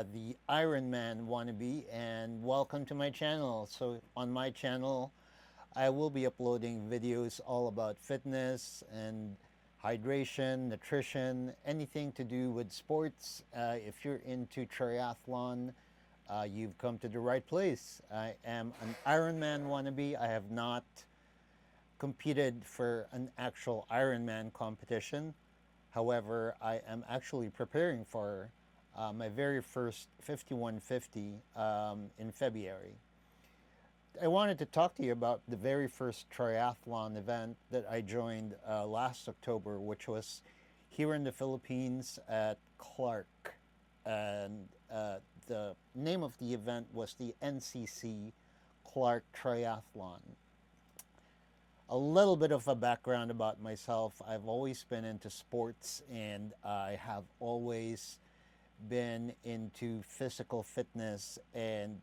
the Ironman wannabe, and welcome to my channel. So, on my channel, I will be uploading videos all about fitness and hydration, nutrition, anything to do with sports. If you're into triathlon, you've come to the right place. I am an Ironman wannabe. I have not competed for an actual Ironman competition. However, I am actually preparing for my very first 5150 in February. I wanted to talk to you about the very first triathlon event that I joined last October, which was here in the Philippines at Clark. And the name of the event was the NCC Clark Triathlon. A little bit of a background about myself. I've always been into sports, and I have always been into physical fitness, and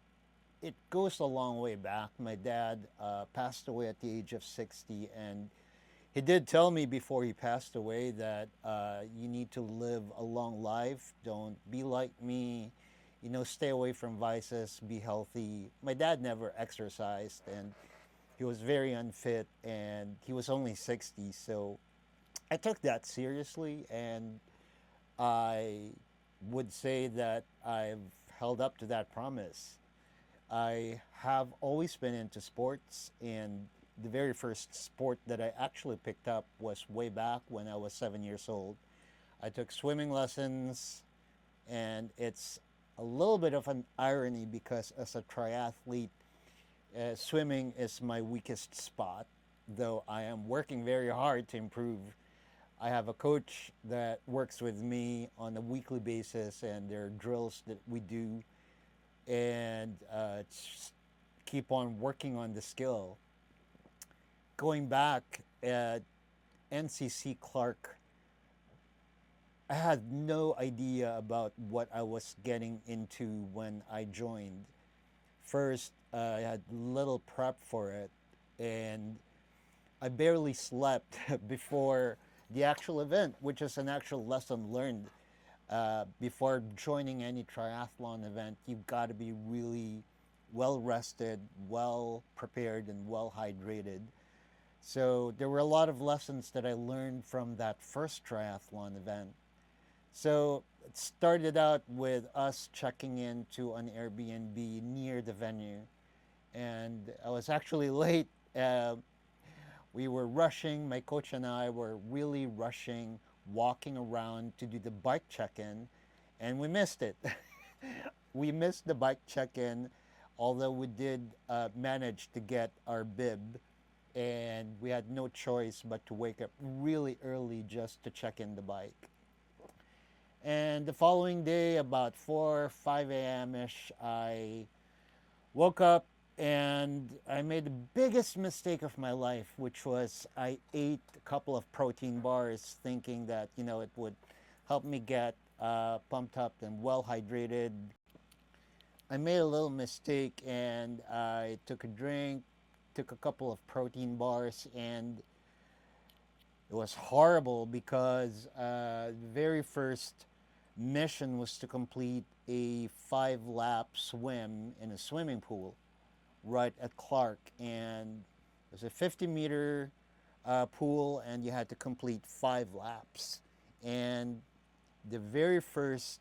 it goes a long way back. My dad passed away at the age of 60, and he did tell me before he passed away that you need to live a long life. Don't be like me. Stay away from vices, be healthy. My dad never exercised, and he was very unfit, and he was only 60. So I took that seriously, and I would say that I've held up to that promise. I have always been into sports, and the very first sport that I actually picked up was way back when I was 7 years old. I took swimming lessons, and it's a little bit of an irony because as a triathlete, swimming is my weakest spot, though I am working very hard to improve. I have a coach that works with me on a weekly basis, and there are drills that we do, and keep on working on the skill. Going back at NCC Clark, I had no idea about what I was getting into when I joined. First, I had little prep for it, and I barely slept before the actual event, which is an actual lesson learned. Before joining any triathlon event, you've got to be really well rested, well prepared, and well hydrated. So there were a lot of lessons that I learned from that first triathlon event. So it started out with us checking into an Airbnb near the venue, and I was actually late. We were rushing, my coach and I were really rushing, walking around to do the bike check-in, and we missed it. We missed the bike check-in, although we did manage to get our bib, and we had no choice but to wake up really early just to check in the bike. And the following day, about 4, 5 a.m. ish, I woke up and I made the biggest mistake of my life, which was I ate a couple of protein bars thinking that, it would help me get pumped up and well hydrated. I made a little mistake, and I took a drink, took a couple of protein bars, and it was horrible because the very first mission was to complete a 5-lap swim in a swimming pool right at Clark, and it was a 50-meter pool, and you had to complete 5 laps. And the very first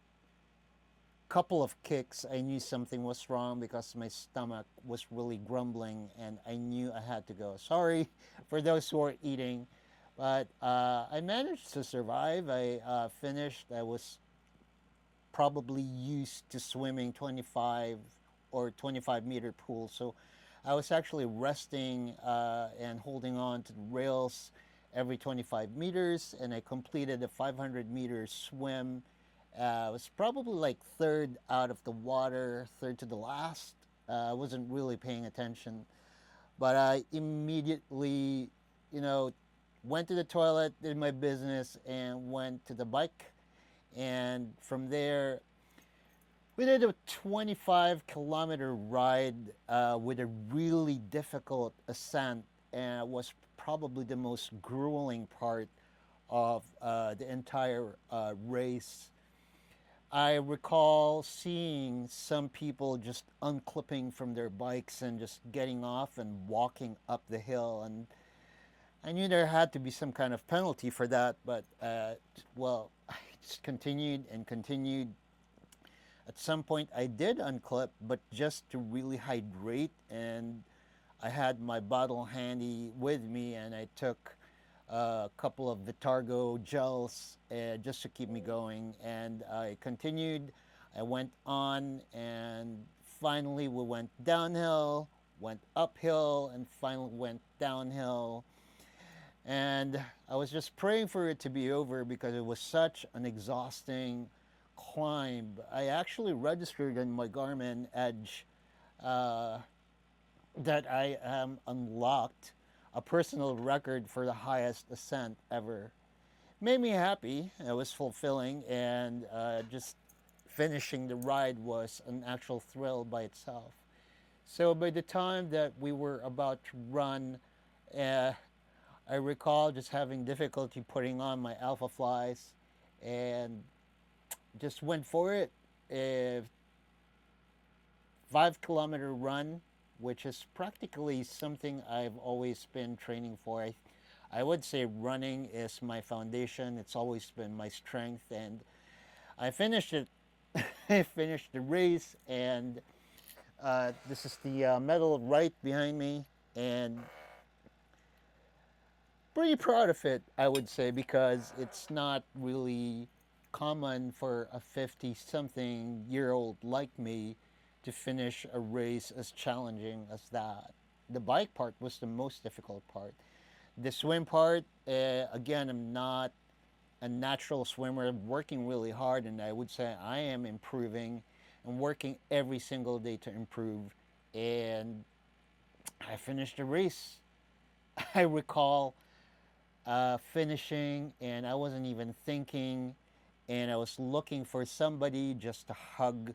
couple of kicks, I knew something was wrong because my stomach was really grumbling, and I knew I had to go. Sorry for those who are eating, but I managed to survive. I finished. I was probably used to swimming 25 or 25-meter pool, so I was actually resting and holding on to the rails every 25 meters, and I completed a 500-meter swim. I was probably like third out of the water, third to the last. I wasn't really paying attention, but I immediately, you know, went to the toilet, did my business, and went to the bike. And from there, we did a 25-kilometer ride with a really difficult ascent, and it was probably the most grueling part of the entire race. I recall seeing some people just unclipping from their bikes and just getting off and walking up the hill. And I knew there had to be some kind of penalty for that, but well, I just continued and continued. At some point, I did unclip, but just to really hydrate. And I had my bottle handy with me, and I took a couple of Vitargo gels just to keep me going. And I continued. I went on, and finally we went downhill, went uphill, and finally went downhill. And I was just praying for it to be over because it was such an exhausting climb. I actually registered in my Garmin Edge uh, that I am unlocked a personal record for the highest ascent ever. Made me happy. It was fulfilling, and just finishing the ride was an actual thrill by itself. So by the time that we were about to run, uh, I recall just having difficulty putting on my Alpha Flies, and just went for it. A 5 kilometer run, which is practically something I've always been training for. I would say running is my foundation. It's always been my strength, and I finished it. I finished the race, and this is the medal right behind me, and pretty proud of it, I would say, because it's not really common for a 50 something year old like me to finish a race as challenging as that. The bike part was the most difficult part. The swim part, again, I'm not a natural swimmer. I'm working really hard, and I would say I am improving and working every single day to improve. And I finished the race. I recall finishing, and I wasn't even thinking, and I was looking for somebody just to hug,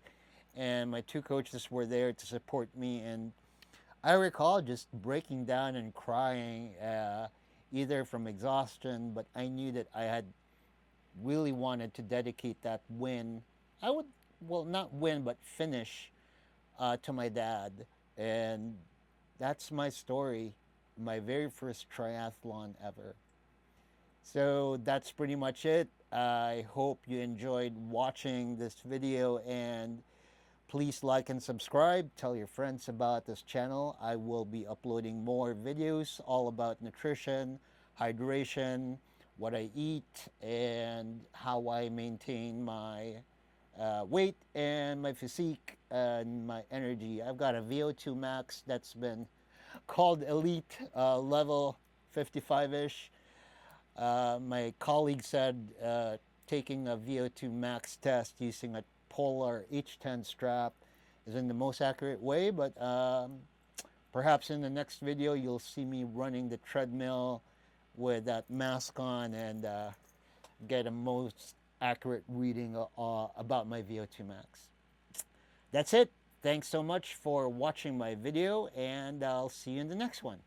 and my two coaches were there to support me. And I recall just breaking down and crying, either from exhaustion, but I knew that I had really wanted to dedicate that win. I would, well, not win, but finish to my dad. And that's my story, my very first triathlon ever. So that's pretty much it. I hope you enjoyed watching this video, and please like and subscribe. Tell your friends about this channel. I will be uploading more videos all about nutrition, hydration, what I eat, and how I maintain my weight and my physique and my energy. I've got a VO2 max that's been called elite level 55-ish. My colleague said taking a VO2 max test using a Polar H10 strap isn't the most accurate way, but perhaps in the next video you'll see me running the treadmill with that mask on and get a most accurate reading about my VO2 max. That's it. Thanks so much for watching my video, and I'll see you in the next one.